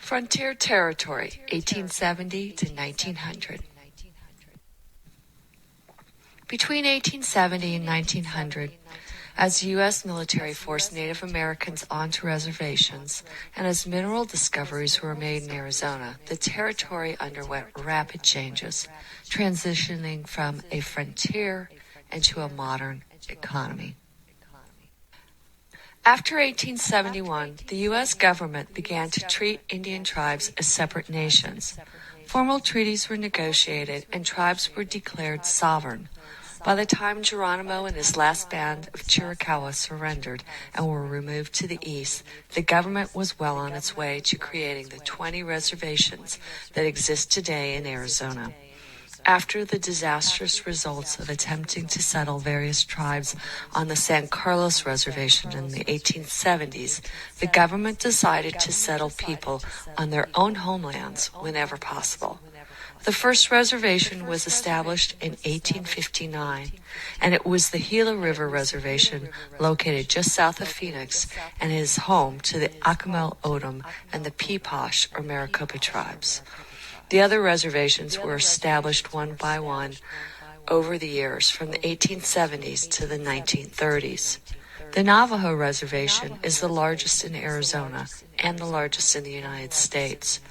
Frontier Territory, 1870 to 1900. Between 1870 and 1900, as U.S. military forced Native Americans onto reservations, and as mineral discoveries were made in Arizona, the territory underwent rapid changes, transitioning from a frontier into a modern economy. After 1871, the U.S. government began to treat Indian tribes as separate nations. Formal treaties were negotiated and tribes were declared sovereign. By the time Geronimo and his last band of Chiricahua surrendered and were removed to the east, the government was well on its way to creating the 20 reservations that exist today in Arizona. After the disastrous results of attempting to settle various tribes on the San Carlos Reservation in the 1870s, the government decided to settle people on their own homelands whenever possible. The first reservation was established in 1859, and it was the Gila River Reservation located just south of Phoenix and is home to the Acamel Odom and the Peeposh or Maricopa tribes. The other reservations were established one by one over the years from the 1870s to the 1930s. The Navajo Reservation is the largest in Arizona and the largest in the United States.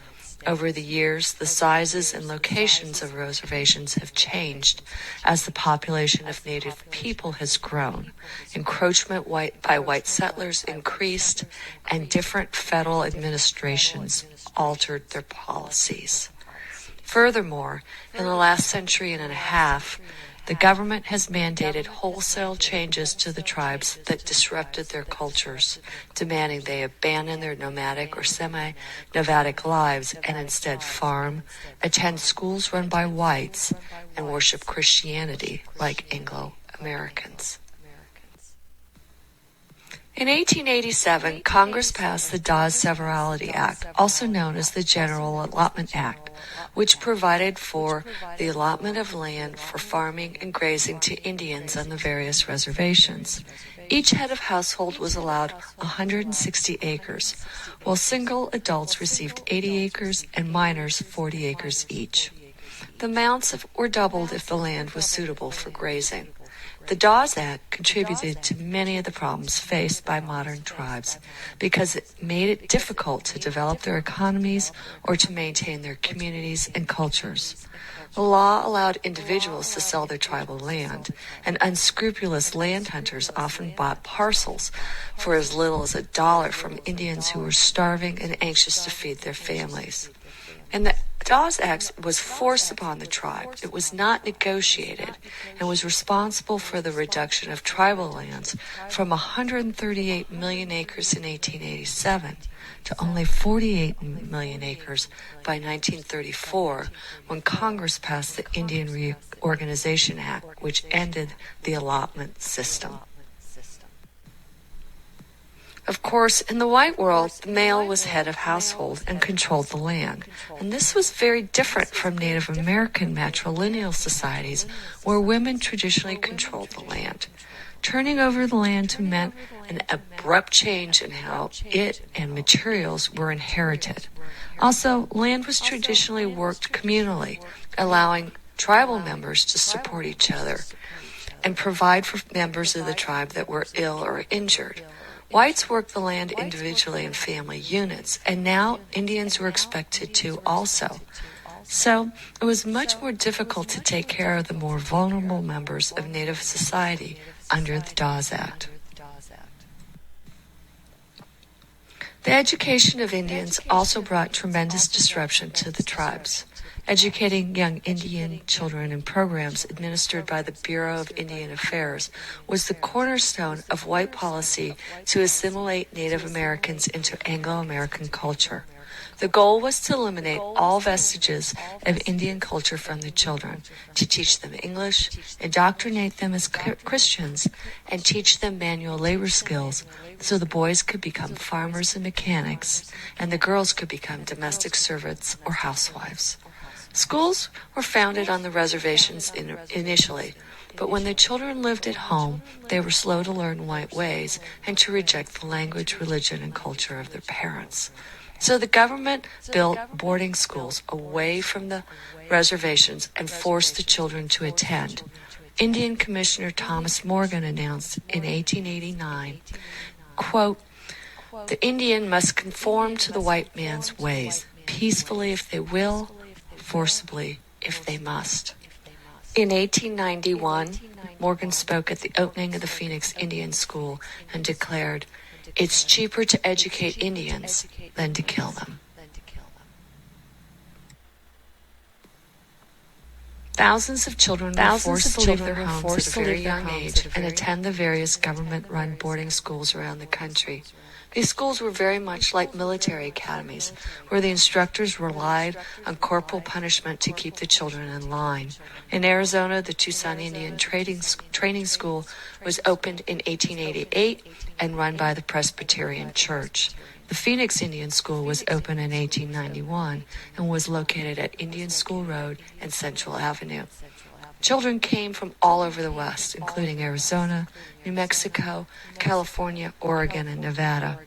Over the years, the sizes and locations of reservations have changed as the population of Native people has grown. Encroachment by white settlers increased, and different federal administrations altered their policies. Furthermore, in the last century and a half, the government has mandated wholesale changes to the tribes that disrupted their cultures, demanding they abandon their nomadic or semi-nomadic lives and instead farm, attend schools run by whites, and worship Christianity like Anglo-Americans. In 1887, Congress passed the Dawes Severalty Act, also known as the General Allotment Act, which provided for the allotment of land for farming and grazing to Indians on the various reservations. Each head of household was allowed 160 acres, while single adults received 80 acres and minors 40 acres each. The amounts were doubled if the land was suitable for grazing. The Dawes Act contributed to many of the problems faced by modern tribes because it made it difficult to develop their economies or to maintain their communities and cultures. The law allowed individuals to sell their tribal land, and unscrupulous land hunters often bought parcels for as little as $1 from Indians who were starving and anxious to feed their families. And the Dawes Act was forced upon the tribe. It was not negotiated and was responsible for the reduction of tribal lands from 138 million acres in 1887 to only 48 million acres by 1934 when Congress passed the Indian Reorganization Act, which ended the allotment system. Of course, in the white world, the male was head of household and controlled the land, and this was very different from Native American matrilineal societies where women traditionally controlled the land. Turning over the land meant an abrupt change in how it and materials were inherited. Also, land was traditionally worked communally, allowing tribal members to support each other and provide for members of the tribe that were ill or injured. Whites worked the land individually in family units, and now Indians were expected to also. So it was much more difficult to take care of the more vulnerable members of Native society under the Dawes Act. The education of Indians also brought tremendous disruption to the tribes. Educating young Indian children in programs administered by the Bureau of Indian Affairs was the cornerstone of white policy to assimilate Native Americans into Anglo-American culture. The goal was to eliminate all vestiges of Indian culture from the children, to teach them English, indoctrinate them as Christians, and teach them manual labor skills so the boys could become farmers and mechanics, and the girls could become domestic servants or housewives. Schools were founded on the reservations initially, but when the children lived at home, they were slow to learn white ways and to reject the language, religion, and culture of their parents. So the government built boarding schools away from the reservations and forced the children to attend. Indian Commissioner Thomas Morgan announced in 1889, quote, "The Indian must conform to the white man's ways, peacefully if they will, forcibly if they must." In 1891, Morgan spoke at the opening of the Phoenix Indian School and declared, "It's cheaper to educate Indians than to kill them." Thousands of children were forced to leave their homes at a very young age and attend the various government-run boarding schools around the country. These schools were very much like military academies, where the instructors relied on corporal punishment to keep the children in line. In Arizona, the Tucson Indian Training School was opened in 1888 and run by the Presbyterian Church. The Phoenix Indian School was opened in 1891 and was located at Indian School Road and Central Avenue. Children came from all over the West, including Arizona, New Mexico, California, Oregon, and Nevada.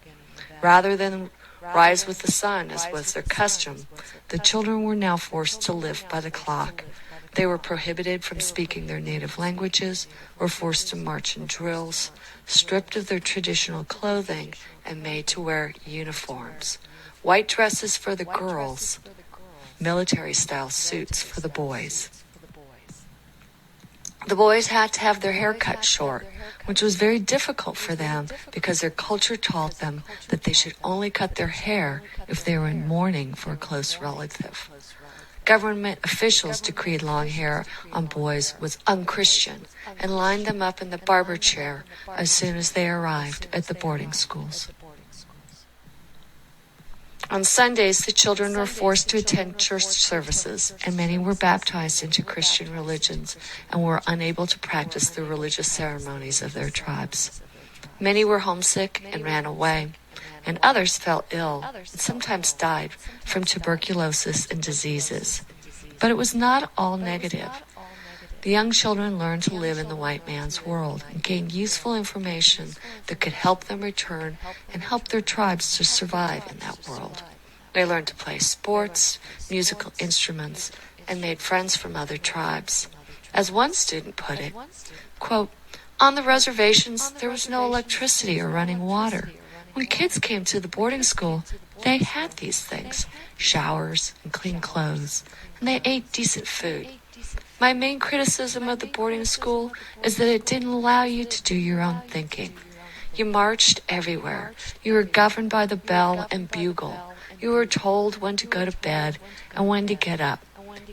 Rather than rise with the sun, as was their custom, the children were now forced to live by the clock. They were prohibited from speaking their native languages, were forced to march in drills, stripped of their traditional clothing, and made to wear uniforms. White dresses for the girls, military-style suits for the boys. The boys had to have their hair cut short, which was very difficult for them because their culture taught them that they should only cut their hair if they were in mourning for a close relative. Government officials decreed long hair on boys was unchristian and lined them up in the barber chair as soon as they arrived at the boarding schools. On Sundays, the children were forced to attend church services, and many were baptized into Christian religions and were unable to practice the religious ceremonies of their tribes. Many were homesick and ran away, and others fell ill and sometimes died from tuberculosis and diseases. But it was not all negative. The young children learned to live in the white man's world and gained useful information that could help them return and help their tribes to survive in that world. They learned to play sports, musical instruments, and made friends from other tribes. As one student put it, quote, "On the reservations, there was no electricity or running water. When kids came to the boarding school, they had these things, showers and clean clothes, and they ate decent food. My main criticism of the boarding school is that it didn't allow you to do your own thinking. You marched everywhere. You were governed by the bell and bugle. You were told when to go to bed and when to get up.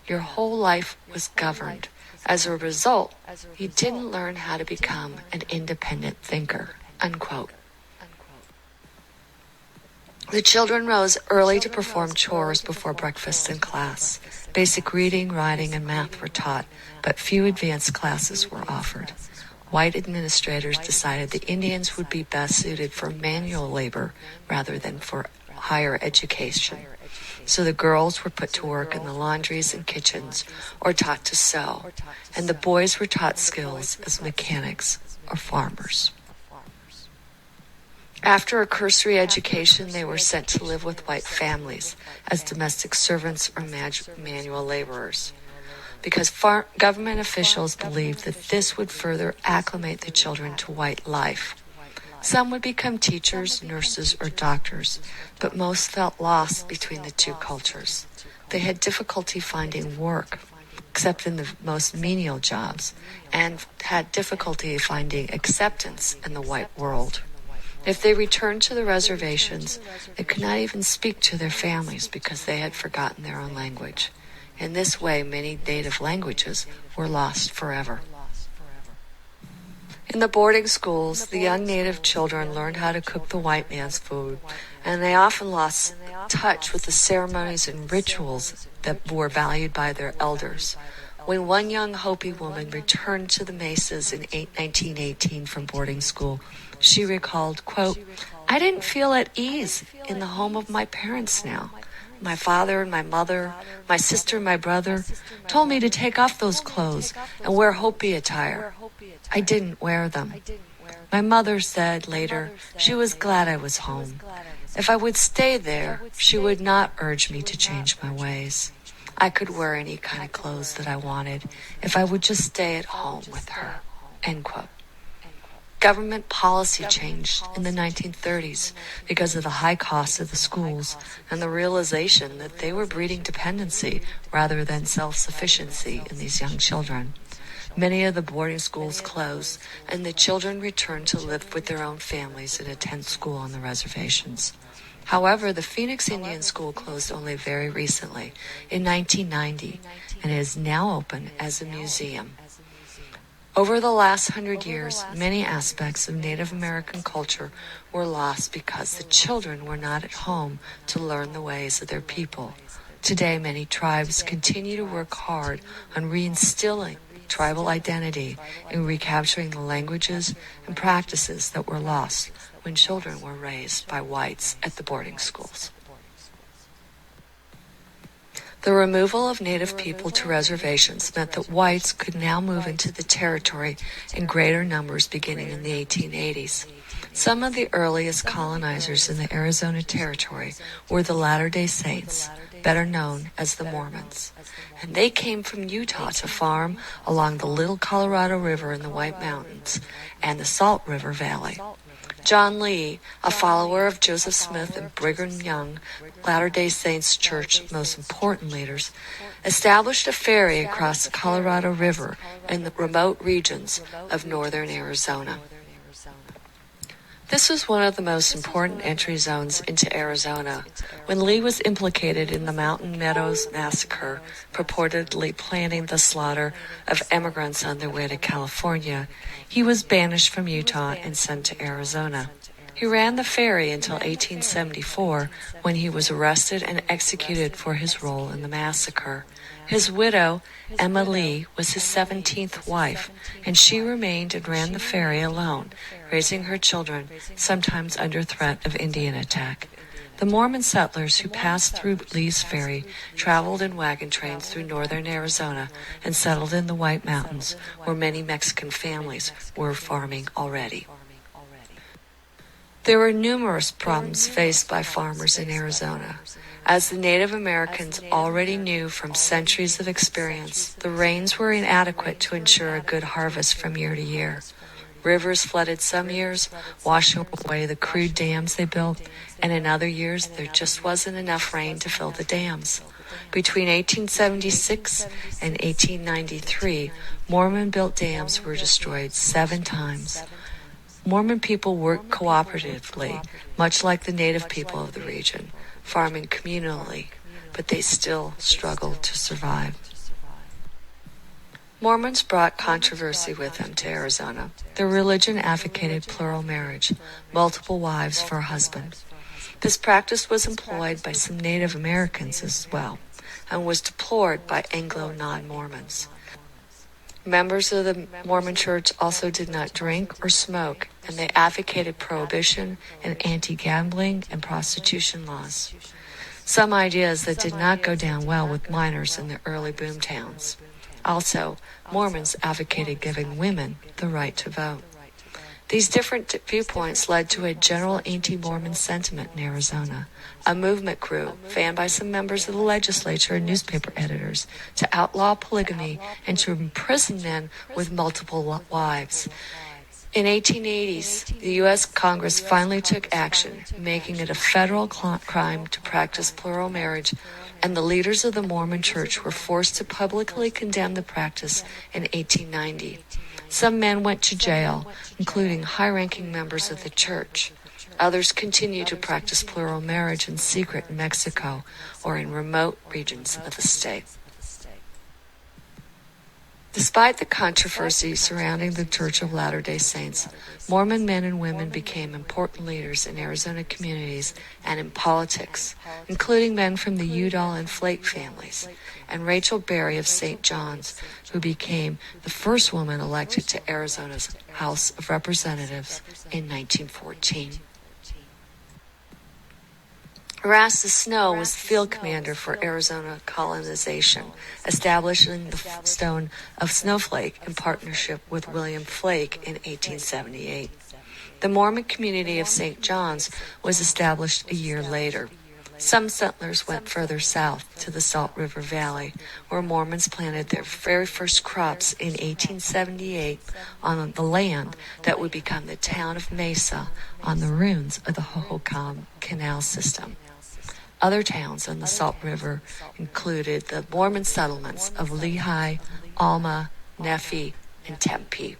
Your whole life was governed. As a result, you didn't learn how to become an independent thinker." Unquote. The children rose early to perform chores before breakfast and class. Basic reading, writing, and math were taught, but few advanced classes were offered. White administrators decided the Indians would be best suited for manual labor rather than for higher education. So the girls were put to work in the laundries and kitchens or taught to sew, and the boys were taught skills as mechanics or farmers. After a cursory education, they were sent to live with white families as domestic servants or manual laborers, because government officials believed that this would further acclimate the children to white life. Some would become teachers, nurses, or doctors, but most felt lost between the two cultures. They had difficulty finding work, except in the most menial jobs, and had difficulty finding acceptance in the white world. If they returned to the reservations, they could not even speak to their families because they had forgotten their own language. In this way, many native languages were lost forever. In the boarding schools, the young native children learned how to cook the white man's food, and they often lost touch with the ceremonies and rituals that were valued by their elders. When one young Hopi woman returned to the Mesas in 1918 from boarding school, she recalled, quote, "I didn't feel at ease in the home of my parents now. My father and my mother, my sister and my brother told me to take off those clothes and wear Hopi attire. I didn't wear them. My mother said later she was glad I was home. If I would stay there, she would not urge me to change my ways. I could wear any kind of clothes that I wanted if I would just stay at home with her." End quote. Government policy changed in the 1930s because of the high cost of the schools and the realization that they were breeding dependency rather than self-sufficiency in these young children. Many of the boarding schools closed, and the children returned to live with their own families and attend school on the reservations. However, the Phoenix Indian School closed only very recently, in 1990, and is now open as a museum. Over the last 100 years, many aspects of Native American culture were lost because the children were not at home to learn the ways of their people. Today, many tribes continue to work hard on reinstilling tribal identity and recapturing the languages and practices that were lost when children were raised by whites at the boarding schools. The removal of Native people to reservations meant that whites could now move into the territory in greater numbers beginning in the 1880s. Some of the earliest colonizers in the Arizona Territory were the Latter-day Saints, better known as the Mormons. And they came from Utah to farm along the Little Colorado River in the White Mountains and the Salt River Valley. John Lee, a follower of Joseph Smith and Brigham Young, Latter-day Saints Church most important leaders, established a ferry across the Colorado River in the remote regions of northern Arizona. This was one of the most important entry zones into Arizona. When Lee was implicated in the Mountain Meadows Massacre, purportedly planning the slaughter of immigrants on their way to California, he was banished from Utah and sent to Arizona. He ran the ferry until 1874, when he was arrested and executed for his role in the massacre. His widow, Emma Lee, was his 17th wife, and she remained and ran the ferry alone, raising her children, sometimes under threat of Indian attack. The Mormon settlers who passed through Lee's ferry traveled in wagon trains through northern Arizona and settled in the White Mountains, where many Mexican families were farming already. There were numerous problems faced by farmers in Arizona. As the Native Americans already knew from centuries of experience, the rains were inadequate to ensure a good harvest from year to year. Rivers flooded some years, washing away the crude dams they built, and in other years there just wasn't enough rain to fill the dams. Between 1876 and 1893, Mormon-built dams were destroyed 7 times. Mormon people worked cooperatively, much like the native people of the region, farming communally, but they still struggled to survive. Mormons brought controversy with them to Arizona. Their religion advocated plural marriage, multiple wives for a husband. This practice was employed by some Native Americans as well, and was deplored by Anglo non-Mormons. Members of the Mormon Church also did not drink or smoke, and they advocated prohibition and anti-gambling and prostitution laws. Some ideas that did not go down well with miners in the early boom towns. Also, Mormons advocated giving women the right to vote. These different viewpoints led to a general anti-Mormon sentiment in Arizona. A movement grew, fanned by some members of the legislature and newspaper editors, to outlaw polygamy and to imprison men with multiple wives. In 1880s, the U.S. Congress finally took action, making it a federal crime to practice plural marriage, and the leaders of the Mormon Church were forced to publicly condemn the practice in 1890. Some men went to jail, including high-ranking members of the church. Others continued to practice plural marriage in secret in Mexico or in remote regions of the state. Despite the controversy surrounding the Church of Latter-day Saints, Mormon men and women became important leaders in Arizona communities and in politics, including men from the Udall and Flake families, and Rachel Berry of St. John's, who became the first woman elected to Arizona's House of Representatives in 1914. Erastus Snow was field commander for Arizona colonization, establishing the stone of Snowflake in partnership with William Flake in 1878. The Mormon community of St. John's was established a year later. Some settlers went further south to the Salt River Valley, where Mormons planted their very first crops in 1878 on the land that would become the town of Mesa on the ruins of the Hohokam Canal system. Other towns on the Salt River included the Mormon settlements of Lehi, Alma, Nephi, and Tempe.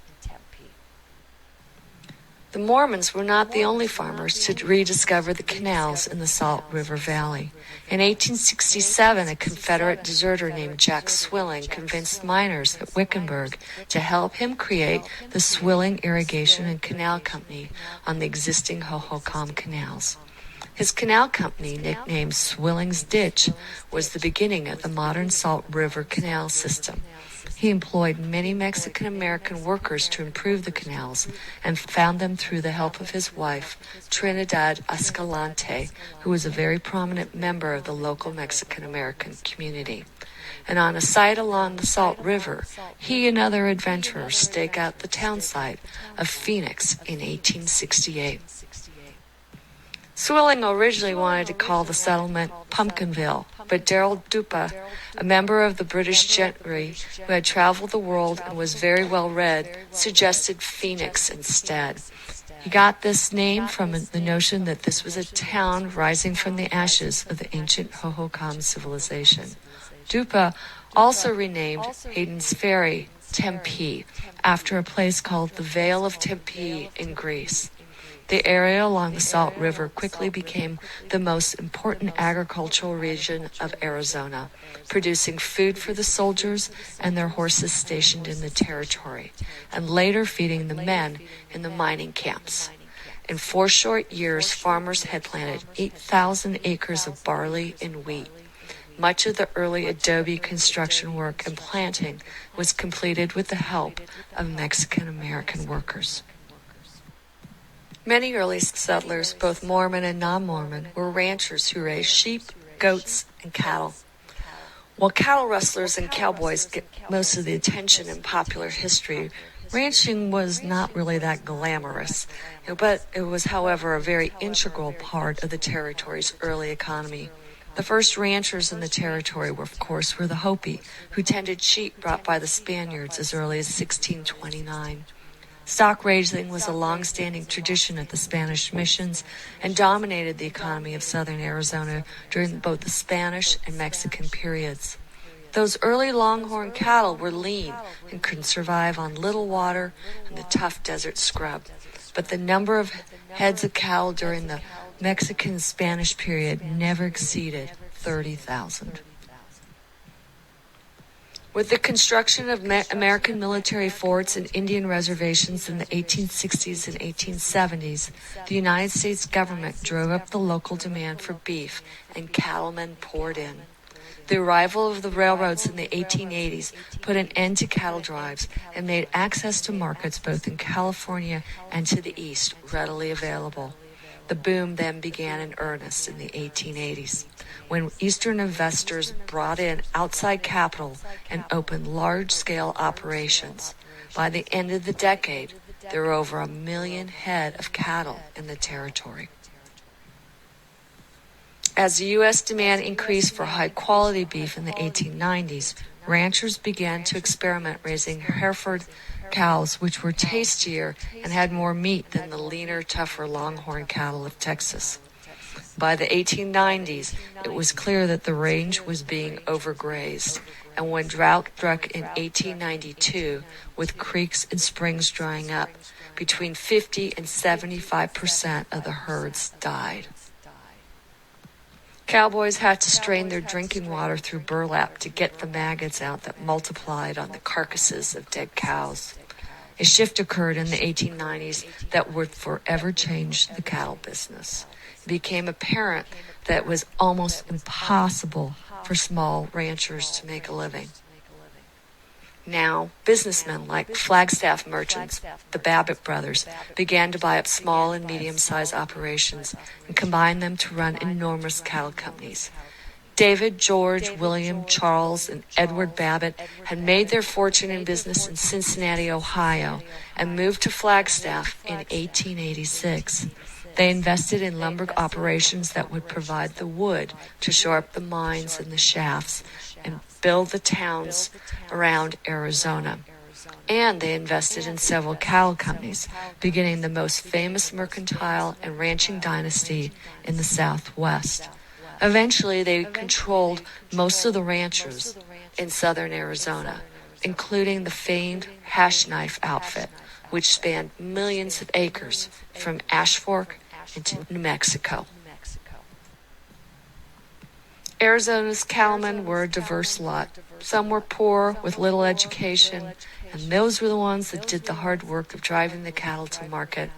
The Mormons were not the only farmers to rediscover the canals in the Salt River Valley. In 1867, a Confederate deserter named Jack Swilling convinced miners at Wickenburg to help him create the Swilling Irrigation and Canal Company on the existing Hohokam canals. His canal company, nicknamed Swilling's Ditch, was the beginning of the modern Salt River Canal system. He employed many Mexican-American workers to improve the canals and found them through the help of his wife, Trinidad Escalante, who was a very prominent member of the local Mexican-American community. And on a site along the Salt River, he and other adventurers stake out the town site of Phoenix in 1868. Swilling originally wanted to call the settlement Pumpkinville, but Darrell Dupa, a member of the British gentry who had traveled the world and was very well read, suggested Phoenix instead. He got this name from the notion that this was a town rising from the ashes of the ancient Hohokam civilization. Dupa also renamed Hayden's Ferry Tempe after a place called the Vale of Tempe in Greece. The area along the Salt River quickly became the most important agricultural region of Arizona, producing food for the soldiers and their horses stationed in the territory, and later feeding the men in the mining camps. In 4 short years, farmers had planted 8,000 acres of barley and wheat. Much of the early adobe construction work and planting was completed with the help of Mexican-American workers. Many early settlers, both Mormon and non-Mormon, were ranchers who raised sheep, goats, and cattle. While cattle rustlers and cowboys get most of the attention in popular history, ranching was not really that glamorous, but it was, however, a very integral part of the territory's early economy. The first ranchers in the territory were the Hopi, who tended sheep brought by the Spaniards as early as 1629. Stock raising was a long-standing tradition at the Spanish missions and dominated the economy of southern Arizona during both the Spanish and Mexican periods. Those early longhorn cattle were lean and could survive on little water and the tough desert scrub, but the number of heads of cattle during the Mexican-Spanish period never exceeded 30,000. With the construction of American military forts and Indian reservations in the 1860s and 1870s, the United States government drove up the local demand for beef, and cattlemen poured in. The arrival of the railroads in the 1880s put an end to cattle drives and made access to markets both in California and to the east readily available. The boom then began in earnest in the 1880s, when Eastern investors brought in outside capital and opened large-scale operations. By the end of the decade, there were over 1 million head of cattle in the territory. As the U.S. demand increased for high-quality beef in the 1890s, ranchers began to experiment raising Hereford cows, which were tastier and had more meat than the leaner, tougher longhorn cattle of Texas. By the 1890s, it was clear that the range was being overgrazed, and when drought struck in 1892, with creeks and springs drying up, between 50 and 75% of the herds died. Cowboys had to strain their drinking water through burlap to get the maggots out that multiplied on the carcasses of dead cows. A shift occurred in the 1890s that would forever change the cattle business. It became apparent that it was almost impossible for small ranchers to make a living. Now, businessmen like Flagstaff merchants, the Babbitt brothers, began to buy up small and medium-sized operations and combine them to run enormous cattle companies. David, George, William, Charles, and Edward Babbitt had made their fortune in business in Cincinnati, Ohio, and moved to Flagstaff in 1886. They invested in lumber operations that would provide the wood to shore up the mines and the shafts and build the towns around Arizona. And they invested in several cattle companies, beginning the most famous mercantile and ranching dynasty in the Southwest. Eventually, they controlled most of the ranchers in southern Arizona, including the famed Hash Knife outfit, which spanned millions of acres from Ash Fork into New Mexico. Arizona's cattlemen were a diverse lot. Some were poor, with little education, and those were the ones that did the hard work of driving the cattle to market.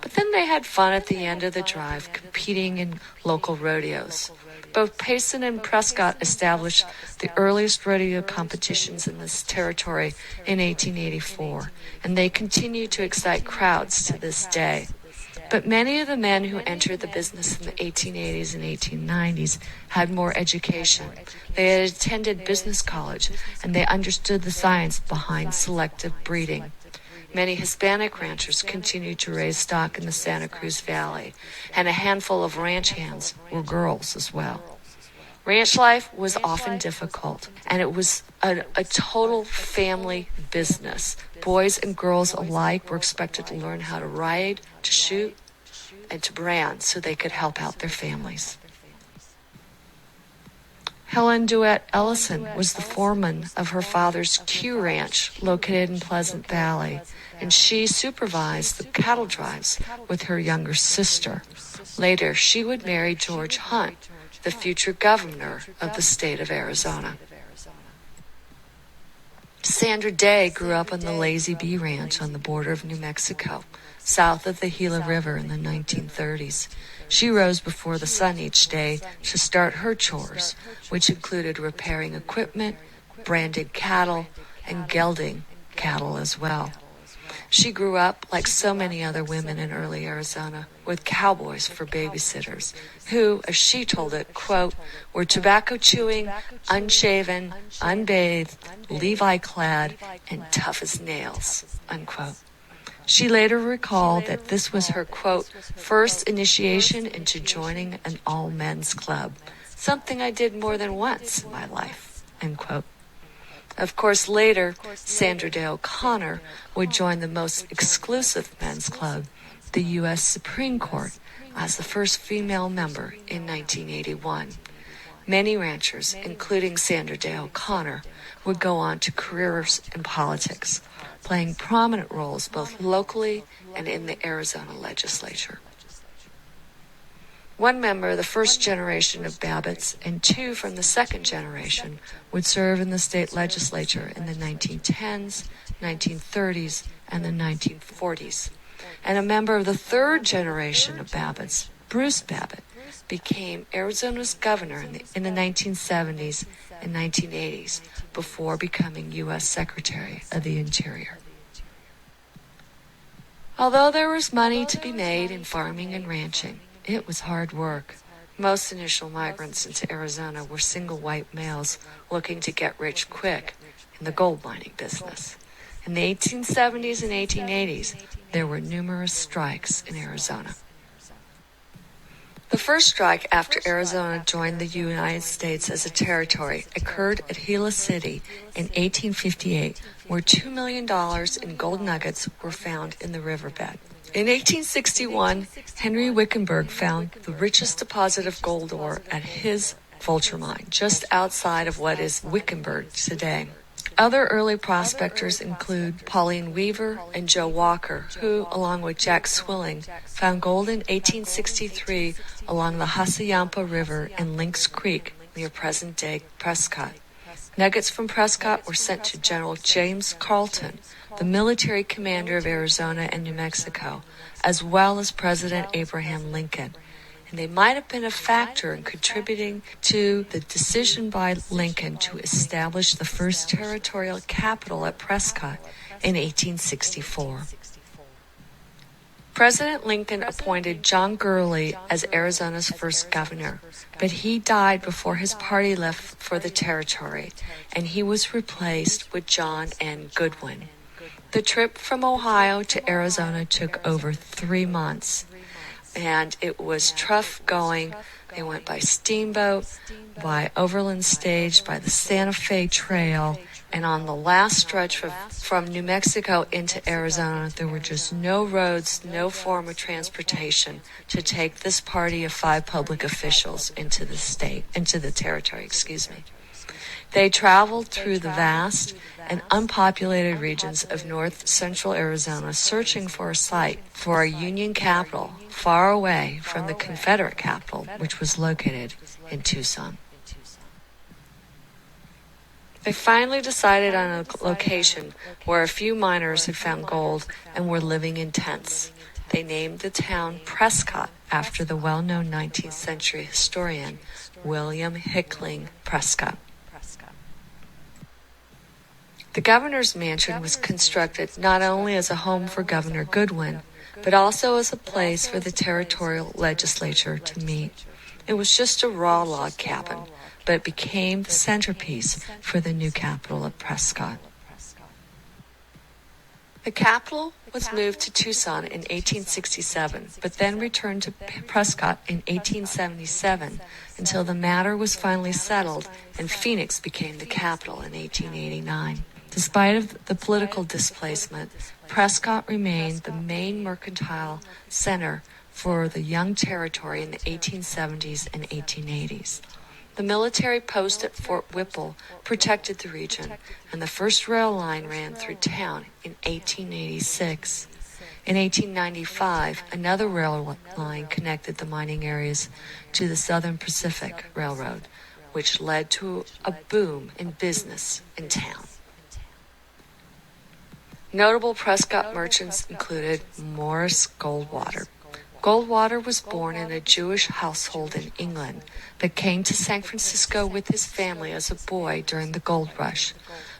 But then they had fun at the end of the drive, competing in local rodeos. Both Payson and Prescott established the earliest rodeo competitions in this territory in 1884, and they continue to excite crowds to this day. But many of the men who entered the business in the 1880s and 1890s had more education. They had attended business college, and they understood the science behind selective breeding. Many Hispanic ranchers continued to raise stock in the Santa Cruz Valley, and a handful of ranch hands were girls as well. Ranch life was often difficult, and it was a total family business. Boys and girls alike were expected to learn how to ride, to shoot, and to brand so they could help out their families. Helen Duet Ellison was the foreman of her father's Q Ranch, located in Pleasant Valley, and she supervised the cattle drives with her younger sister. Later, she would marry George Hunt, the future governor of the state of Arizona. Sandra Day grew up on the Lazy Bee Ranch on the border of New Mexico, south of the Gila River in the 1930s. She rose before the sun each day to start her chores, which included repairing equipment, branding cattle, and gelding cattle as well. She grew up, like so many other women in early Arizona, with cowboys for babysitters, who, as she told it, quote, were tobacco-chewing, unshaven, unbathed, Levi-clad, and tough as nails, unquote. She later recalled that this was her, quote, first initiation into joining an all-men's club, something I did more than once in my life, end quote. Of course, later, Sandra Day O'Connor would join the most exclusive men's club, the U.S. Supreme Court, as the first female member in 1981. Many ranchers, including Sandra Day O'Connor, would go on to careers in politics, playing prominent roles both locally and in the Arizona legislature. One member of the first generation of Babbitts and two from the second generation would serve in the state legislature in the 1910s, 1930s, and the 1940s. And a member of the third generation of Babbitts, Bruce Babbitt, became Arizona's governor in the 1970s and 1980s before becoming U.S. Secretary of the Interior. Although there was money to be made in farming and ranching, it was hard work. Most initial migrants into Arizona were single white males looking to get rich quick in the gold mining business. In the 1870s and 1880s, there were numerous strikes in Arizona. The first strike after Arizona joined the United States as a territory occurred at Gila City in 1858, where $2 million in gold nuggets were found in the riverbed. In 1861, Henry Wickenburg found the richest deposit of gold ore at his Vulture mine, just outside of what is Wickenburg today. Other early prospectors include Pauline Weaver and Joe Walker, who, along with Jack Swilling, found gold in 1863 along the Hassayampa River in Lynx Creek near present-day Prescott. Nuggets from Prescott were sent to General James Carleton, the military commander of Arizona and New Mexico, as well as President Abraham Lincoln, and they might have been a factor in contributing to the decision by Lincoln to establish the first territorial capital at Prescott in 1864. President Lincoln appointed John Gurley as Arizona's first governor, but he died before his party left for the territory, and he was replaced with John N. Goodwin. The trip from Ohio to Arizona took over 3 months, and it was tough going. They went by steamboat, by overland stage, by the Santa Fe Trail, and on the last stretch from New Mexico into Arizona, there were just no roads, no form of transportation to take this party of 5 public officials into the territory. They traveled through the vast and unpopulated regions of north central Arizona, searching for a site for a Union capital far away from the Confederate capital, which was located in Tucson. They finally decided on a location where a few miners had found gold and were living in tents. They named the town Prescott after the well-known 19th century historian William Hickling Prescott. The governor's mansion was constructed not only as a home for Governor Goodwin, but also as a place for the territorial legislature to meet. It was just a raw log cabin, but it became the centerpiece for the new capital of Prescott. The capital was moved to Tucson in 1867, but then returned to Prescott in 1877 until the matter was finally settled and Phoenix became the capital in 1889. Despite the political displacement, Prescott remained the main mercantile center for the young territory in the 1870s and 1880s. The military post at Fort Whipple protected the region, and the first rail line ran through town in 1886. In 1895, another rail line connected the mining areas to the Southern Pacific Railroad, which led to a boom in business in town. Notable Prescott merchants included Morris Goldwater. Goldwater was born in a Jewish household in England, but came to San Francisco with his family as a boy during the gold rush.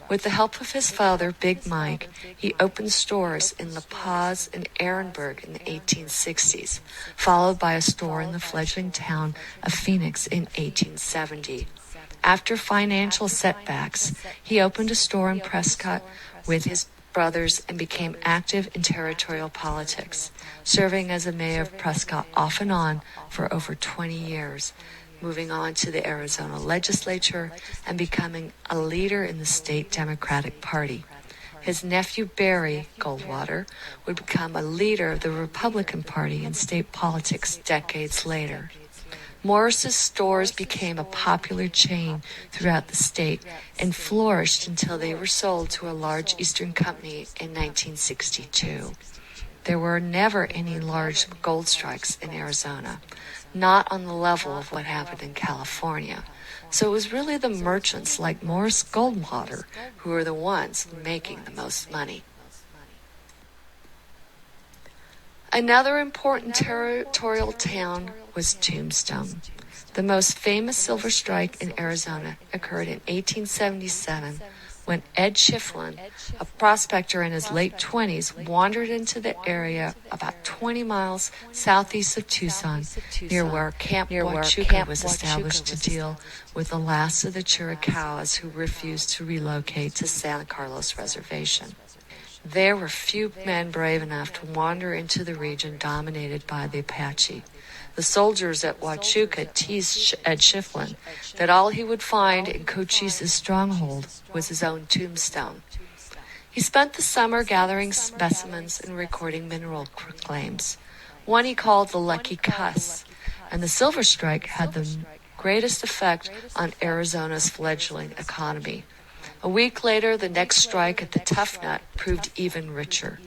With the help of his father, Big Mike, he opened stores in La Paz and Ehrenberg in the 1860s, followed by a store in the fledgling town of Phoenix in 1870. After financial setbacks, he opened a store in Prescott with his brothers and became active in territorial politics, serving as a mayor of Prescott off and on for over 20 years, moving on to the Arizona legislature and becoming a leader in the state Democratic Party. His nephew Barry Goldwater would become a leader of the Republican Party in state politics decades later. Morris's stores became a popular chain throughout the state and flourished until they were sold to a large Eastern company in 1962. There were never any large gold strikes in Arizona, not on the level of what happened in California. So it was really the merchants like Morris Goldwater who were the ones making the most money. Another important territorial town was Tombstone. The most famous silver strike in Arizona occurred in 1877 when Ed Schieffelin, a prospector in his late 20s, wandered into the area about 20 miles southeast of Tucson, near where Camp Huachuca was established to deal with the last of the Chiricahuas who refused to relocate to San Carlos Reservation. There were few men brave enough to wander into the region dominated by the Apache. The soldiers at Huachuca teased Ed Schieffelin that all he would find in Cochise's stronghold was his own tombstone. He spent the summer gathering specimens and recording mineral claims. One he called the Lucky Cuss, and the silver strike had the greatest effect on Arizona's fledgling economy. A week later, the next strike at the Tough Nut proved even richer.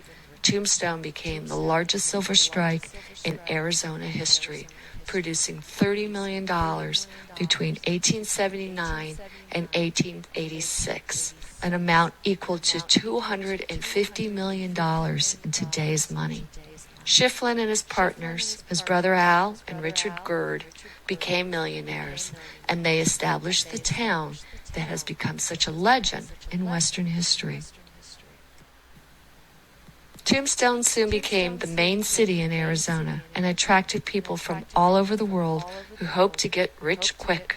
Tombstone became the largest silver strike in Arizona history, producing $30 million between 1879 and 1886, an amount equal to $250 million in today's money. Schieffelin and his partners, his brother Al and Richard Gerd, became millionaires, and they established the town that has become such a legend in Western history. Tombstone soon became the main city in Arizona and attracted people from all over the world who hoped to get rich quick.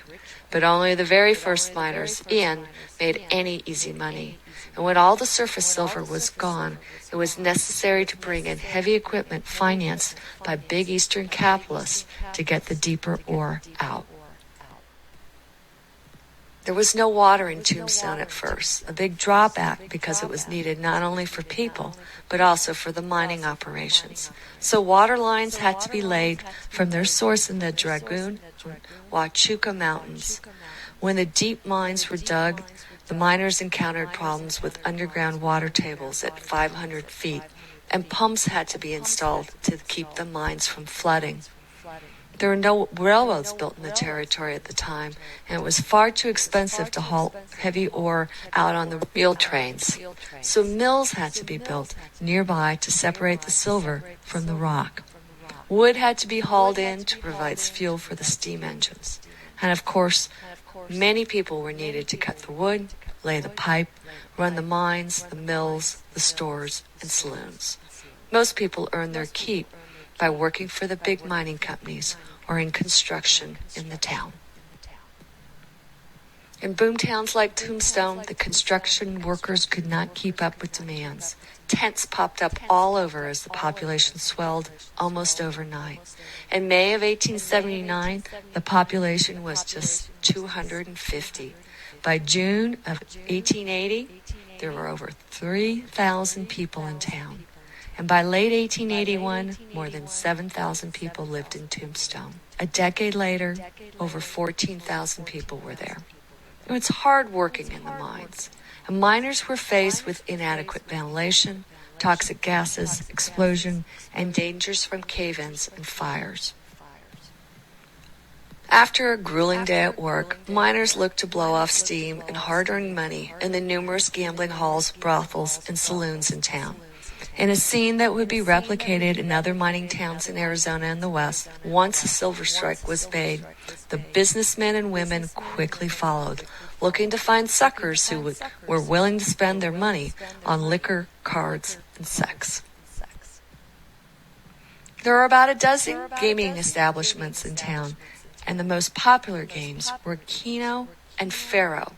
But only the very first miners, Ian, made any easy money. And when all the surface silver was gone, it was necessary to bring in heavy equipment financed by big Eastern capitalists to get the deeper ore out. There was no water in Tombstone at first, a big drawback because it was needed not only for people, but also for the mining operations. So water lines had to be laid from their source in the Dragoon and Huachuca Mountains. When the deep mines were dug, the miners encountered problems with underground water tables at 500 feet, and pumps had to be installed to keep the mines from flooding. There were no railroads built in the territory at the time, and it was far too expensive to haul heavy ore out on the mule trains. So mills had to be built nearby to separate the silver from the rock. Wood had to be hauled in to provide fuel for the steam engines. And of course, many people were needed to cut the wood, lay the pipe, run the mines, the mills, the stores, and saloons. Most people earned their keep by working for the big mining companies or in construction in the town. In boomtowns like Tombstone, the construction workers could not keep up with demands. Tents popped up all over as the population swelled almost overnight. In May of 1879, the population was just 250. By June of 1880, there were over 3,000 people in town. And by late 1881, more than 7,000 people lived in Tombstone. A decade later, over 14,000 people were there. It was hard working in the mines, and miners were faced with inadequate ventilation, toxic gases, explosion, and dangers from cave-ins and fires. After a grueling day at work, miners looked to blow off steam and hard-earned money in the numerous gambling halls, brothels, and saloons in town. In a scene that would be replicated in other mining towns in Arizona and the West, once a silver strike was made, the businessmen and women quickly followed, looking to find suckers who were willing to spend their money on liquor, cards, and sex. There are about a dozen gaming establishments in town, and the most popular games were Keno and Faro.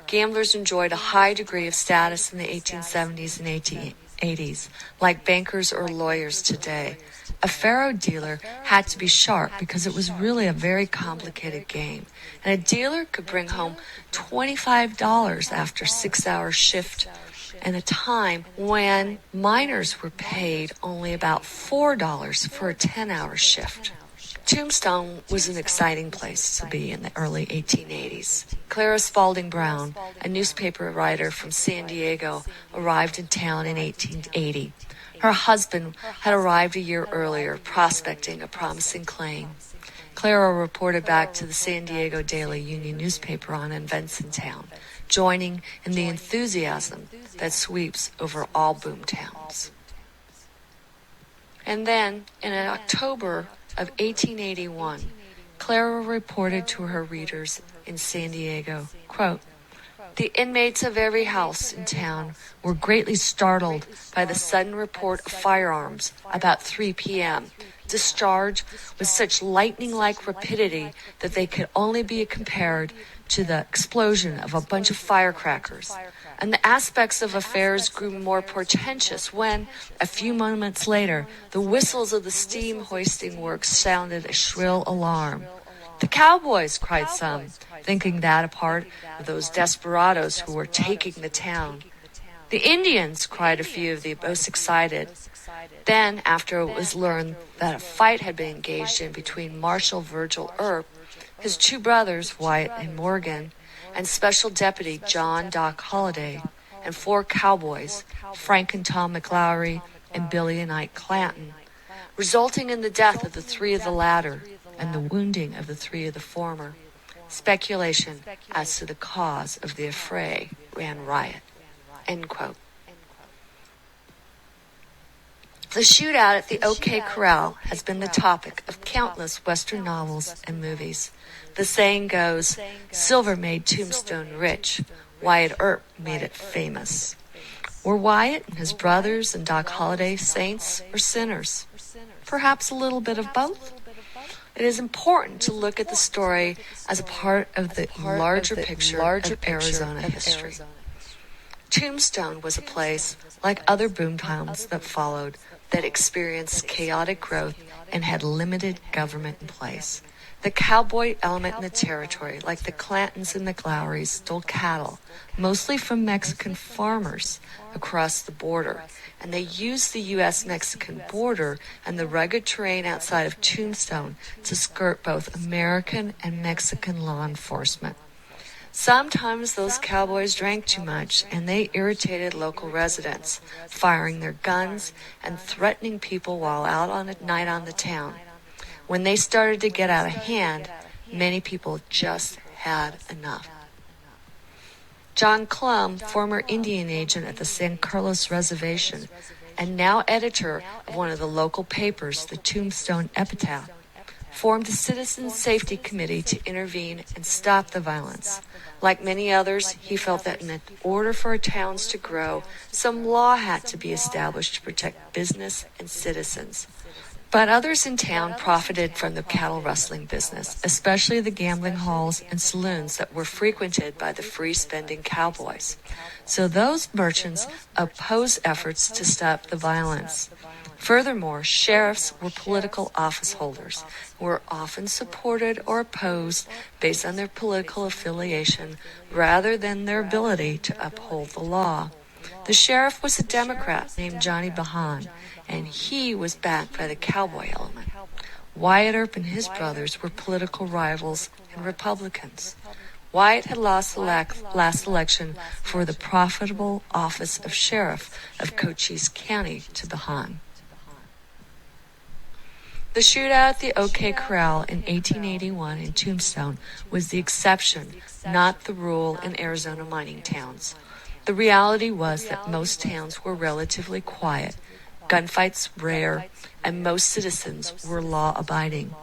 Gamblers enjoyed a high degree of status in the 1870s and 1880s, like bankers or lawyers today. A Faro dealer had to be sharp because it was really a very complicated game, and a dealer could bring home $25 after a 6-hour shift, in a time when miners were paid only about $4 for a 10-hour shift. Tombstone was an exciting place to be in the early 1880s. Clara Spalding Brown, a newspaper writer from San Diego, arrived in town in 1880. Her husband had arrived a year earlier, prospecting a promising claim. Clara reported back to the San Diego Daily Union newspaper on events in town, joining in the enthusiasm that sweeps over all boomtowns. And then, in October of 1881, Clara reported to her readers in San Diego, quote, "The inmates of every house in town were greatly startled by the sudden report of firearms about 3 p.m., discharged with such lightning-like rapidity that they could only be compared to the explosion of a bunch of firecrackers. And the aspects of affairs grew more portentous when, a few moments later, the whistles of the steam hoisting works sounded a shrill alarm. 'The cowboys!' cried some, thinking that a part of those desperadoes who were taking the town. 'The Indians!' cried a few of the most excited. Then, after it was learned that a fight had been engaged in between Marshal Virgil Earp, his 2 brothers, Wyatt and Morgan, and Special Deputy John Doc Holliday, and 4 cowboys, Frank and Tom McLaury, and Billy and Ike Clanton, resulting in the death of the 3 of the latter and the wounding of the 3 of the former. Speculation as to the cause of the affray ran riot." End quote. The shootout at the OK Corral has been the topic of countless Western novels and movies. The saying goes, "Silver made Tombstone rich. Wyatt Earp made it famous." Were Wyatt and his brothers and Doc Holliday saints or sinners? Perhaps a little bit of both? It is important to look at the story as a part of the larger picture of Arizona history. Tombstone was a place, like other boomtowns that followed, that experienced chaotic growth and had limited government in place. The cowboy element in the territory, like the Clantons and McLauries, stole cattle, mostly from Mexican farmers across the border, and they used the U.S.-Mexican border and the rugged terrain outside of Tombstone to skirt both American and Mexican law enforcement. Sometimes those cowboys drank too much, and they irritated local residents, firing their guns and threatening people while out on at night on the town. When they started to get out of hand, many people just had enough. John Clum, former Indian agent at the San Carlos Reservation, and now editor of one of the local papers, the Tombstone Epitaph, formed a citizen safety committee to intervene and stop the violence. Like many others, he felt that in order for our towns to grow, some law had to be established to protect business and citizens. But others in town profited from the cattle rustling business, especially the gambling halls and saloons that were frequented by the free-spending cowboys. So those merchants opposed efforts to stop the violence. Furthermore, sheriffs were political office holders who were often supported or opposed based on their political affiliation rather than their ability to uphold the law. The sheriff was a Democrat named Johnny Bahan, and he was backed by the cowboy element. Wyatt Earp and his brothers were political rivals and Republicans. Wyatt had lost the last election for the profitable office of sheriff of Cochise County to Bahan. The shootout at the OK Corral in 1881 in Tombstone was the exception, not the rule in Arizona mining towns. The reality was that most towns were relatively quiet, gunfights rare, and most citizens were law-abiding.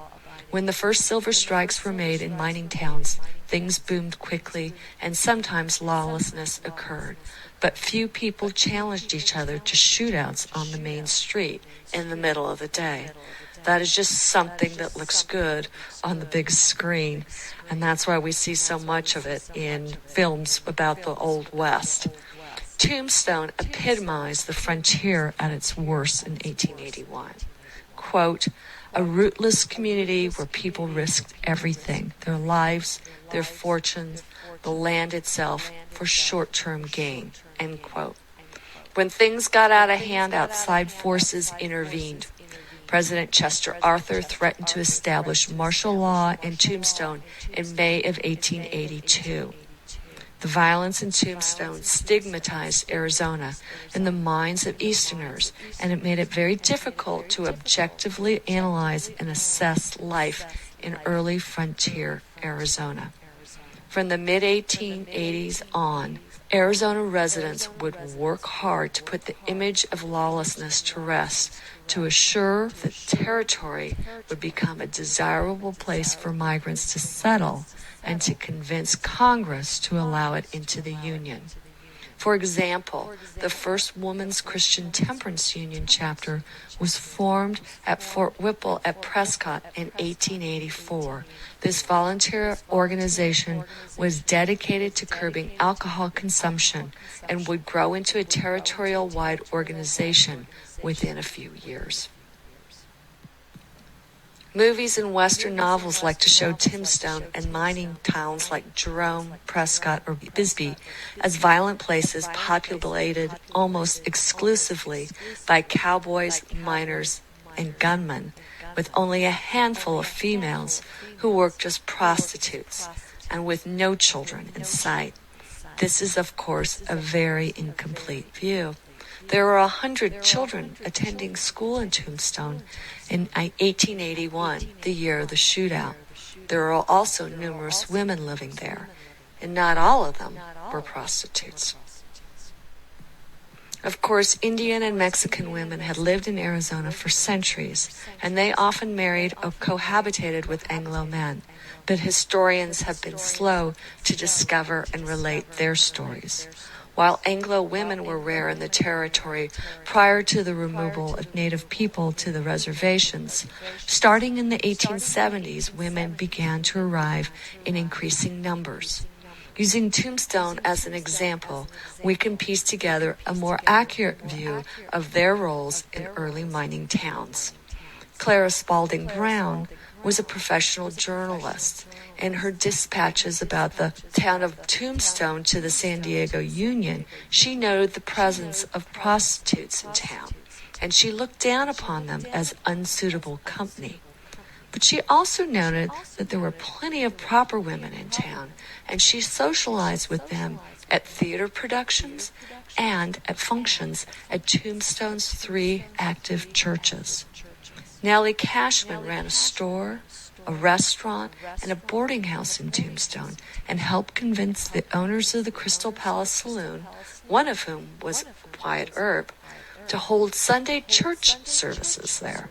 When the first silver strikes were made in mining towns, things boomed quickly, and sometimes lawlessness occurred. But few people challenged each other to shootouts on the main street in the middle of the day. That is just something that looks good on the big screen, and that's why we see so much of it in films about the Old West. Tombstone epitomized the frontier at its worst in 1881. Quote, a rootless community where people risked everything, their lives, their fortunes, the land itself, for short-term gain, end quote. When things got out of hand, outside forces intervened. President Chester Arthur threatened to establish martial law in Tombstone in May of 1882. The violence in Tombstone stigmatized Arizona in the minds of Easterners, and it made it very difficult to objectively analyze and assess life in early frontier Arizona. From the mid-1880s on, Arizona residents would work hard to put the image of lawlessness to rest, to assure that territory would become a desirable place for migrants to settle, and to convince Congress to allow it into the Union. For example, the first Women's Christian Temperance Union chapter was formed at Fort Whipple at Prescott in 1884. This volunteer organization was dedicated to curbing alcohol consumption and would grow into a territorial-wide organization within a few years. Movies and Western novels like to show Tombstone and mining towns like Jerome, Prescott, or Bisbee as violent places populated almost exclusively by cowboys, miners, and gunmen, with only a handful of females who worked as prostitutes, and with no children in sight. This is, of course, a very incomplete view. There were 100 children attending school in Tombstone in 1881, the year of the shootout. There are also numerous women living there, and not all of them were prostitutes. Of course, Indian and Mexican women had lived in Arizona for centuries, and they often married or cohabitated with Anglo men, but historians have been slow to discover and relate their stories. While Anglo women were rare in the territory prior to the removal of Native people to the reservations, starting in the 1870s, women began to arrive in increasing numbers. Using Tombstone as an example, we can piece together a more accurate view of their roles in early mining towns. Clara Spalding Brown was a professional journalist. In her dispatches about the town of Tombstone to the San Diego Union, she noted the presence of prostitutes in town, and she looked down upon them as unsuitable company. But she also noted that there were plenty of proper women in town, and she socialized with them at theater productions and at functions at Tombstone's 3 active churches. Nellie Cashman ran a store, a restaurant, and a boarding house in Tombstone, and helped convince the owners of the Crystal Palace Saloon, one of whom was Wyatt Earp, to hold Sunday church services there.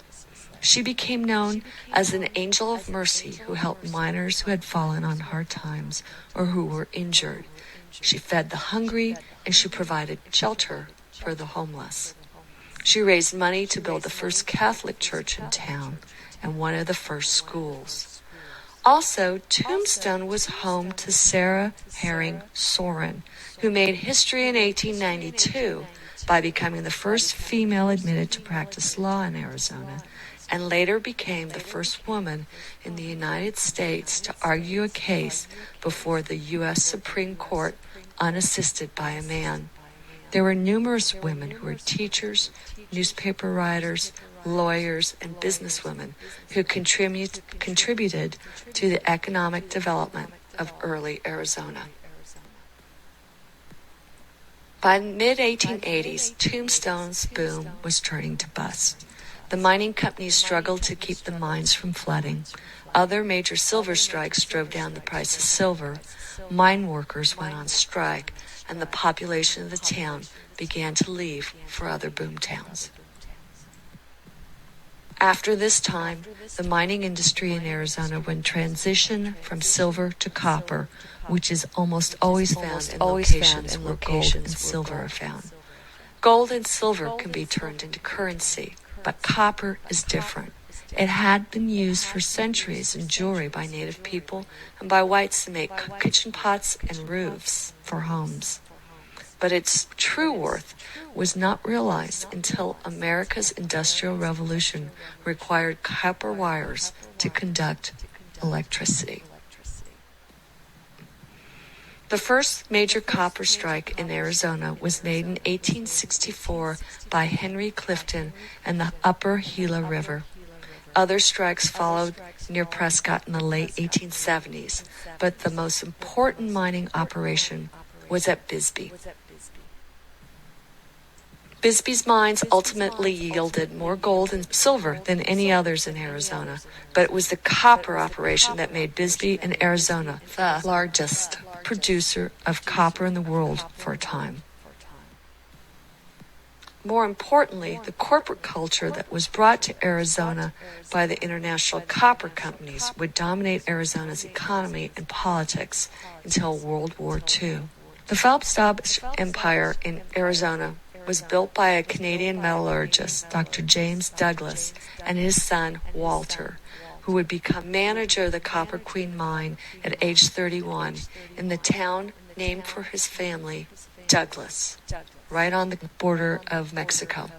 She became known as an angel of mercy who helped miners who had fallen on hard times or who were injured. She fed the hungry, and she provided shelter for the homeless. She raised money to build the first Catholic church in town and one of the first schools. Also, Tombstone was home to Sarah Herring Soren, who made history in 1892 by becoming the first female admitted to practice law in Arizona, and later became the first woman in the United States to argue a case before the U.S. Supreme Court unassisted by a man. There were numerous women who were teachers, newspaper writers, lawyers, and businesswomen who contributed to the economic development of early Arizona. By the mid-1880s, Tombstone's boom was turning to bust. The mining companies struggled to keep the mines from flooding. Other major silver strikes drove down the price of silver. Mine workers went on strike, and the population of the town began to leave for other boom towns. After this time, the mining industry in Arizona would transition from silver to copper, which is almost always found in locations where gold and silver are found. Gold and silver can be turned into currency, but copper is different. It had been used for centuries in jewelry by Native people and by whites to make kitchen pots and roofs for homes. But its true worth was not realized until America's Industrial Revolution required copper wires to conduct electricity. The first major copper strike in Arizona was made in 1864 by Henry Clifton and the Upper Gila River. Other strikes followed near Prescott in the late 1870s, but the most important mining operation was at Bisbee. Bisbee's mines ultimately yielded more gold and silver than any others in Arizona, but it was the copper operation that made Bisbee and Arizona the largest producer of copper in the world for a time. More importantly, the corporate culture that was brought to Arizona by the international copper companies would dominate Arizona's economy and politics until World War II. The Phelps-Dodge Empire in Arizona was built by a Canadian metallurgist, Dr. James Douglas, and his son, Walter, who would become manager of the Copper Queen mine at age 31 in the town named for his family, Douglas, right on the border of Mexico.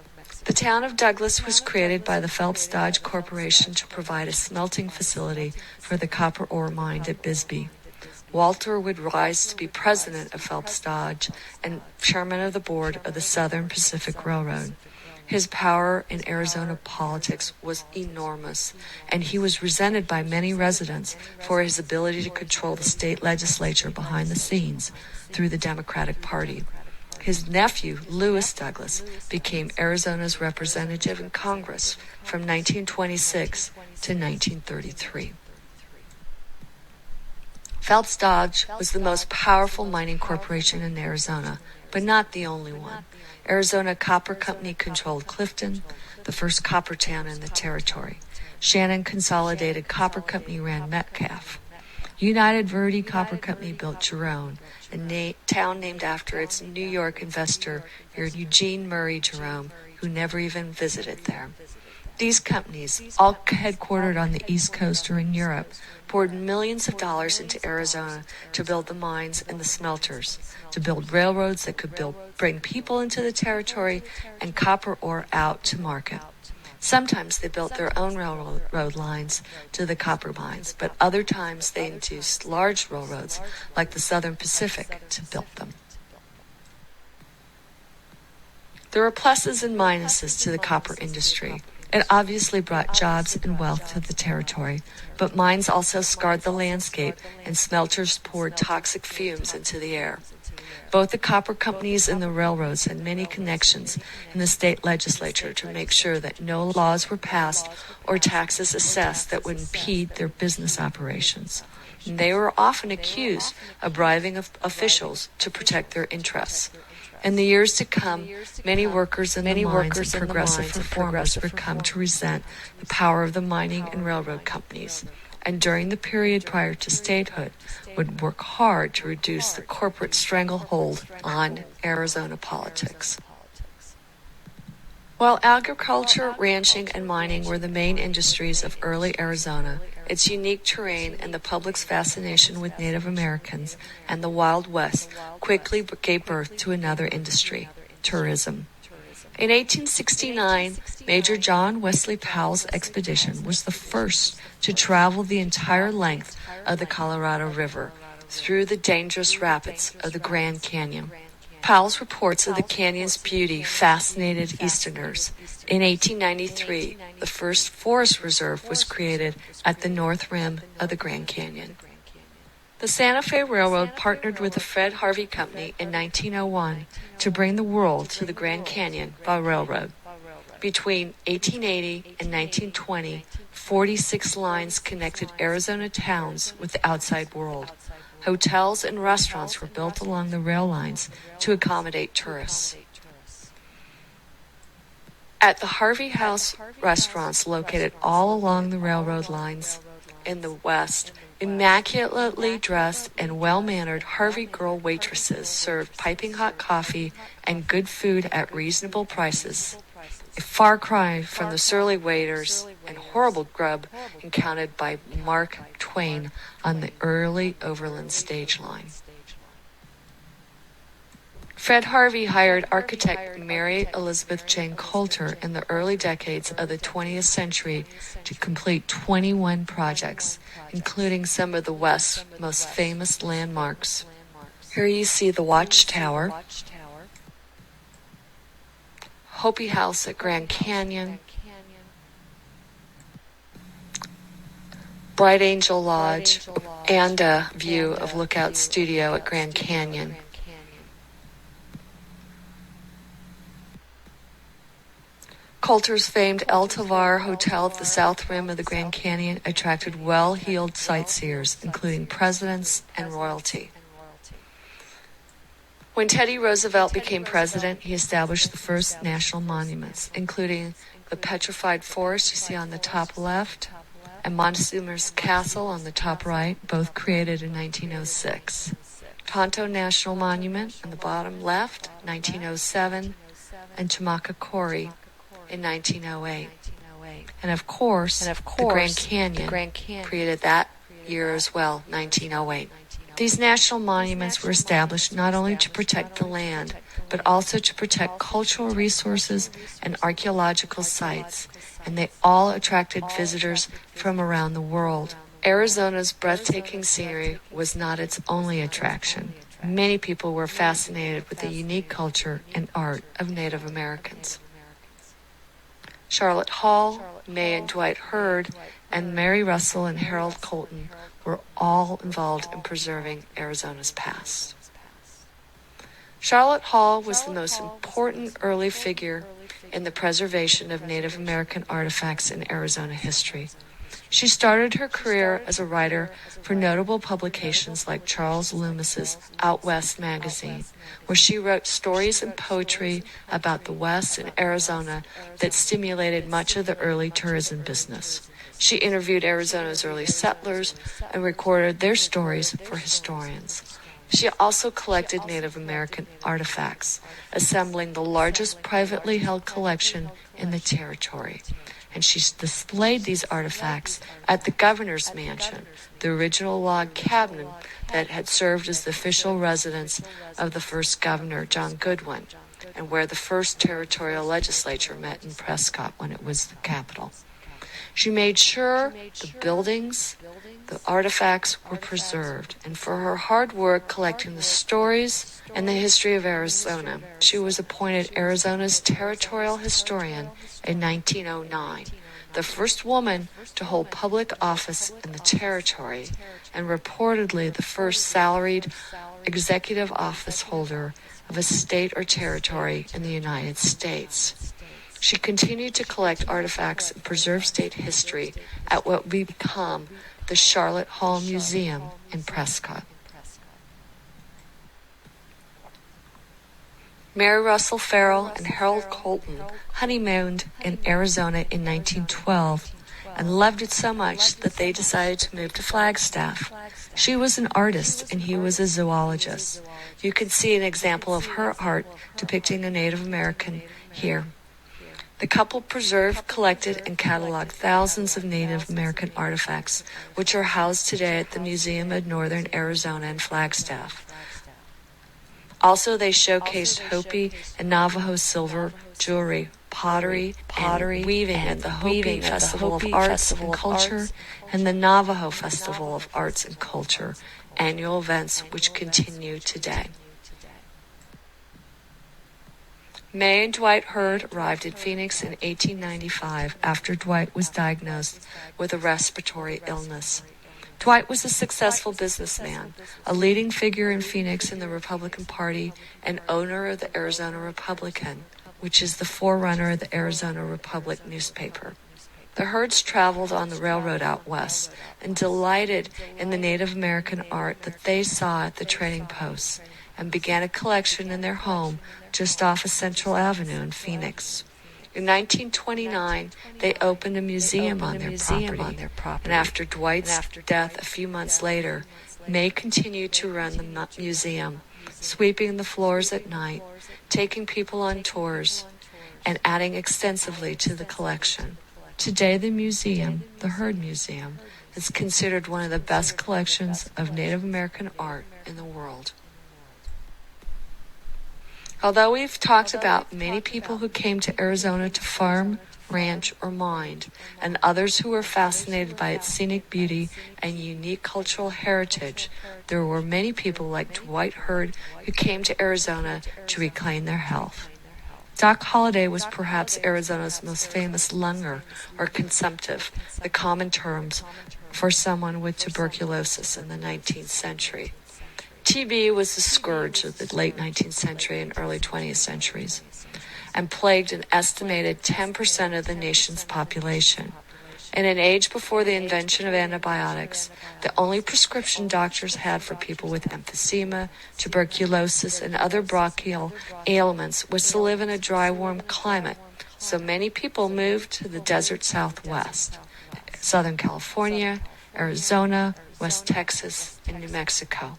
The town of Douglas was created by the Phelps-Dodge Corporation to provide a smelting facility for the copper ore mined at Bisbee. Walter would rise to be president of Phelps-Dodge and chairman of the board of the Southern Pacific Railroad. His power in Arizona politics was enormous, and he was resented by many residents for his ability to control the state legislature behind the scenes through the Democratic Party. His nephew, Lewis Douglas, became Arizona's representative in Congress from 1926 to 1933. Phelps-Dodge was the most powerful mining corporation in Arizona, but not the only one. Arizona Copper Company controlled Clifton, the first copper town in the territory. Shannon Consolidated Copper Company ran Metcalf. United Verde Copper Company built Jerome, a town named after its New York investor, Eugene Murray Jerome, who never even visited there. These companies, all headquartered on the East Coast or in Europe, poured millions of dollars into Arizona to build the mines and the smelters, to build railroads that could bring people into the territory and copper ore out to market. Sometimes they built their own railroad lines to the copper mines, but other times they induced large railroads like the Southern Pacific to build them. There are pluses and minuses to the copper industry. It obviously brought jobs and wealth to the territory, but mines also scarred the landscape and smelters poured toxic fumes into the air. Both the copper companies and the railroads had many connections in the state legislature to make sure that no laws were passed or taxes assessed that would impede their business operations. And they were often accused of bribing officials to protect their interests. In the years to come, many workers in the mines and progressive reformers would come to resent the power of the mining and railroad companies, and during the period prior to statehood, would work hard to reduce the corporate stranglehold on Arizona politics. While agriculture, ranching, and mining were the main industries of early Arizona, its unique terrain and the public's fascination with Native Americans and the Wild West quickly gave birth to another industry, tourism. In 1869, Major John Wesley Powell's expedition was the first to travel the entire length of the Colorado River through the dangerous rapids of the Grand Canyon. Powell's reports of the canyon's beauty fascinated Easterners. In 1893, the first forest reserve was created at the north rim of the Grand Canyon. The Santa Fe Railroad partnered with the Fred Harvey Company in 1901 to bring the world to the Grand Canyon by railroad. Between 1880 and 1920, 46 lines connected Arizona towns with the outside world. Hotels and restaurants were built along the rail lines to accommodate tourists. At the Harvey House restaurants located all along the railroad lines in the west, immaculately dressed and well-mannered Harvey girl waitresses served piping hot coffee and good food at reasonable prices. A far cry from the surly waiters and horrible grub encountered by Mark Twain on the early Overland stage line. Fred Harvey hired architect Mary Elizabeth Jane Coulter in the early decades of the 20th century to complete 21 projects, including some of the West's most famous landmarks. Here you see the Watchtower, Hopi House at Grand Canyon, Bright Angel Lodge, and a view of Lookout Studio at Grand Canyon. Coulter's famed El Tovar Hotel at the south rim of the Grand Canyon attracted well-heeled sightseers, including presidents and royalty. When Teddy Roosevelt became president, he established the first national monuments, including the Petrified Forest you see on the top left, and Montezuma's Castle on the top right, both created in 1906. Tonto National Monument on the bottom left, 1907, and Tumaca Quarry in 1908. And of course, the Grand Canyon created that year as well, 1908. These national monuments were established not only to protect the land, but also to protect cultural resources and archaeological sites, and they all attracted visitors from around the world. Arizona's breathtaking scenery was not its only attraction. Many people were fascinated with the unique culture and art of Native Americans. Charlotte Hall, May and Dwight Hurd, and Mary Russell and Harold Colton were all involved in preserving Arizona's past. Charlotte Hall was the most important early figure in the preservation of Native American artifacts in Arizona history. She started her career as a writer for notable publications like Charles Loomis's Out West magazine, where she wrote stories and poetry about the West and Arizona that stimulated much of the early tourism business. She interviewed Arizona's early settlers and recorded their stories for historians. She also collected Native American artifacts, assembling the largest privately held collection in the territory. And she displayed these artifacts at the governor's mansion, the original log cabin that had served as the official residence of the first governor, John Goodwin, and where the first territorial legislature met in Prescott when it was the capital. She made sure the buildings, the artifacts were preserved, and for her hard work collecting the stories and the history of Arizona, she was appointed Arizona's territorial historian in 1909, the first woman to hold public office in the territory, and reportedly the first salaried executive office holder of a state or territory in the United States. She continued to collect artifacts and preserve state history at what would become the Charlotte Hall Museum in Prescott. Mary Russell Farrell and Harold Colton honeymooned in Arizona in 1912 and loved it so much that they decided to move to Flagstaff. She was an artist and he was a zoologist. You can see an example of her art depicting a Native American here. The couple preserved, collected, and cataloged thousands of Native American artifacts, which are housed today at the Museum of Northern Arizona in Flagstaff. Also, they showcased Hopi and Navajo silver jewelry, pottery, and weaving at the Hopi Festival of Arts and Culture and the Navajo Festival of Arts and Culture, annual events which continue today. May and Dwight Hurd arrived in Phoenix in 1895 after Dwight was diagnosed with a respiratory illness. Dwight was a successful businessman, a leading figure in Phoenix in the Republican Party, and owner of the Arizona Republican, which is the forerunner of the Arizona Republic newspaper. The Hurds traveled on the railroad out west and delighted in the Native American art that they saw at the trading posts, and began a collection in their home just off of Central Avenue in Phoenix. In 1929, they opened a museum on their property, and after Dwight's death a few months later, May continued to run the museum, sweeping the floors at night, taking people on tours, and adding extensively to the collection. Today, the museum, the Hurd Museum, is considered one of the best collections of Native American art in the world. Although we've talked about many people who came to Arizona to farm, ranch, or mine, and others who were fascinated by its scenic beauty and unique cultural heritage, there were many people like Dwight Hurd who came to Arizona to reclaim their health. Doc Holliday was perhaps Arizona's most famous lunger or consumptive, the common terms for someone with tuberculosis in the 19th century. TB was the scourge of the late 19th century and early 20th centuries, and plagued an estimated 10% of the nation's population. In an age before the invention of antibiotics, the only prescription doctors had for people with emphysema, tuberculosis, and other bronchial ailments was to live in a dry, warm climate. So many people moved to the desert Southwest, Southern California, Arizona, West Texas, and New Mexico.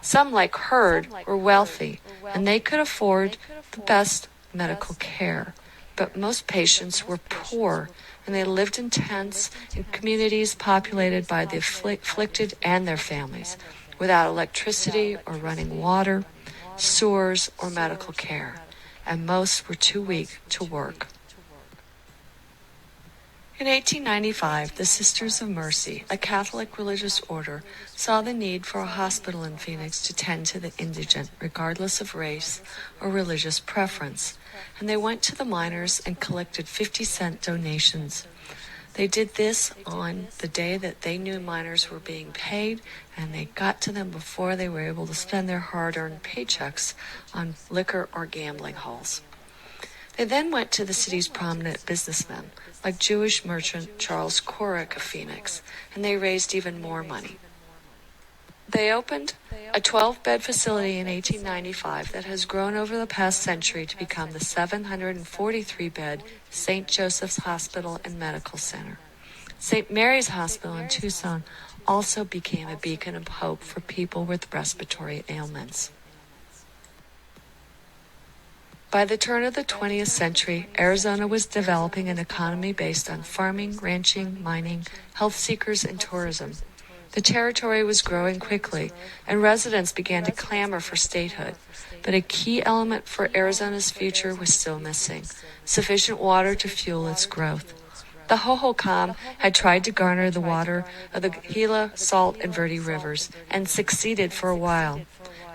Some, like Hurd, were wealthy, and they could afford the best medical care. But most patients were poor, and they lived in tents in communities populated by the afflicted and their families, without electricity or running water, sewers, or medical care, and most were too weak to work. In 1895, the Sisters of Mercy, a Catholic religious order, saw the need for a hospital in Phoenix to tend to the indigent, regardless of race or religious preference, and they went to the miners and collected 50-cent donations. They did this on the day that they knew miners were being paid, and they got to them before they were able to spend their hard-earned paychecks on liquor or gambling halls. They then went to the city's prominent businessmen, like Jewish merchant Charles Corrick of Phoenix, and they raised even more money. They opened a 12-bed facility in 1895 that has grown over the past century to become the 743-bed St. Joseph's Hospital and Medical Center. St. Mary's Hospital in Tucson also became a beacon of hope for people with respiratory ailments. By the turn of the 20th century, Arizona was developing an economy based on farming, ranching, mining, health seekers, and tourism. The territory was growing quickly, and residents began to clamor for statehood. But a key element for Arizona's future was still missing: sufficient water to fuel its growth. The Hohokam had tried to garner the water of the Gila, Salt, and Verde rivers, and succeeded for a while.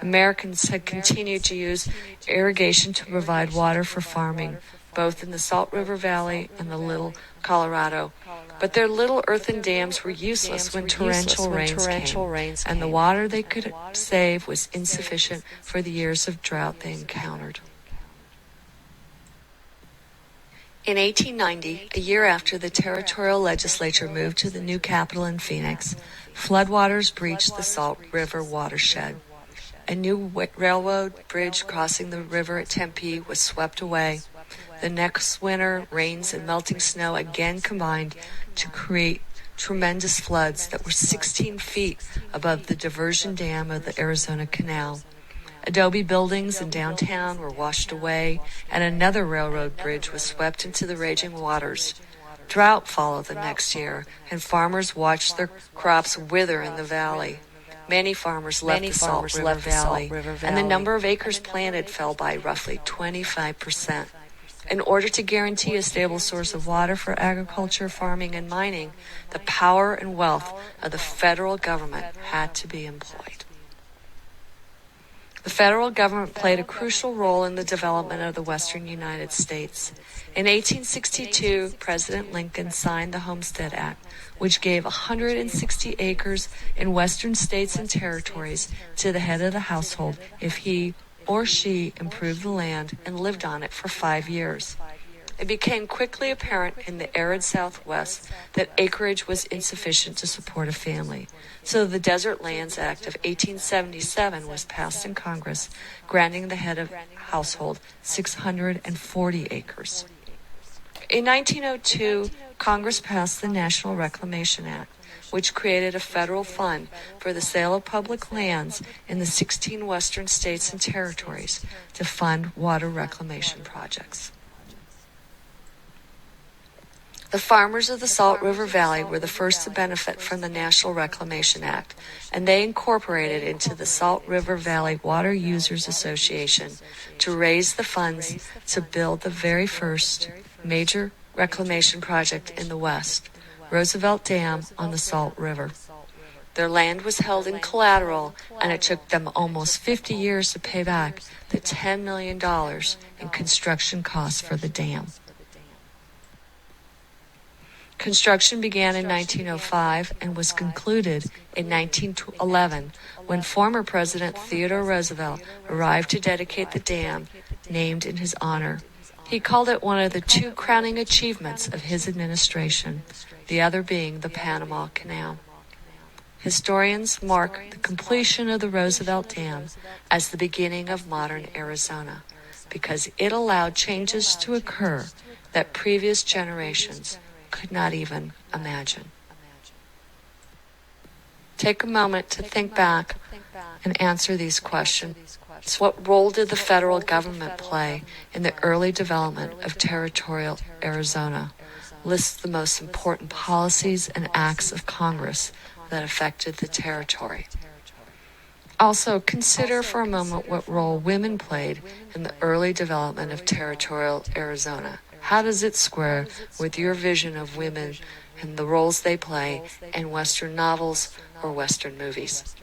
Americans had continued to use irrigation to provide water for farming, both in the Salt River Valley and the Little Colorado. But their little earthen dams were useless when torrential rains came, and the water they could save was insufficient for the years of drought they encountered. In 1890, a year after the territorial legislature moved to the new capital in Phoenix, floodwaters breached the Salt River watershed. A new railroad bridge crossing the river at Tempe was swept away. The next winter, rains and melting snow again combined to create tremendous floods that were 16 feet above the diversion dam of the Arizona Canal. Adobe buildings in downtown were washed away, and another railroad bridge was swept into the raging waters. Drought followed the next year, and farmers watched their crops wither in the valley. Many farmers left the Salt River Valley, and the number of acres planted fell by roughly 25%. In order to guarantee a stable source of water for agriculture, farming, and mining, the power and wealth of the federal government had to be employed. The federal government played a crucial role in the development of the western United States. In 1862, President Lincoln signed the Homestead Act, which gave 160 acres in western states and territories to the head of the household if he or she improved the land and lived on it for 5 years. It became quickly apparent in the arid Southwest that acreage was insufficient to support a family. So the Desert Lands Act of 1877 was passed in Congress, granting the head of household 640 acres. In 1902, Congress passed the National Reclamation Act, which created a federal fund for the sale of public lands in the 16 western states and territories to fund water reclamation projects. The farmers of the Salt River Valley were the first to benefit from the National Reclamation Act, and they incorporated into the Salt River Valley Water Users Association to raise the funds to build the very first major reclamation project in the West, Roosevelt Dam on the Salt River. Their land was held in collateral, and it took them almost 50 years to pay back the $10 million in construction costs for the dam. Construction began in 1905 and was concluded in 1911 when former President Theodore Roosevelt arrived to dedicate the dam named in his honor. He called it one of the two crowning achievements of his administration, the other being the Panama Canal. Historians mark the completion of the Roosevelt Dam as the beginning of modern Arizona because it allowed changes to occur that previous generations could not even imagine. Take a moment to think back and answer these questions. What role did the federal government play in the early development of territorial Arizona? List the most important policies and acts of Congress that affected the territory. Also, consider for a moment what role women played in the early development of territorial Arizona. How does it square with your vision of women and the roles they play in Western novels or Western movies?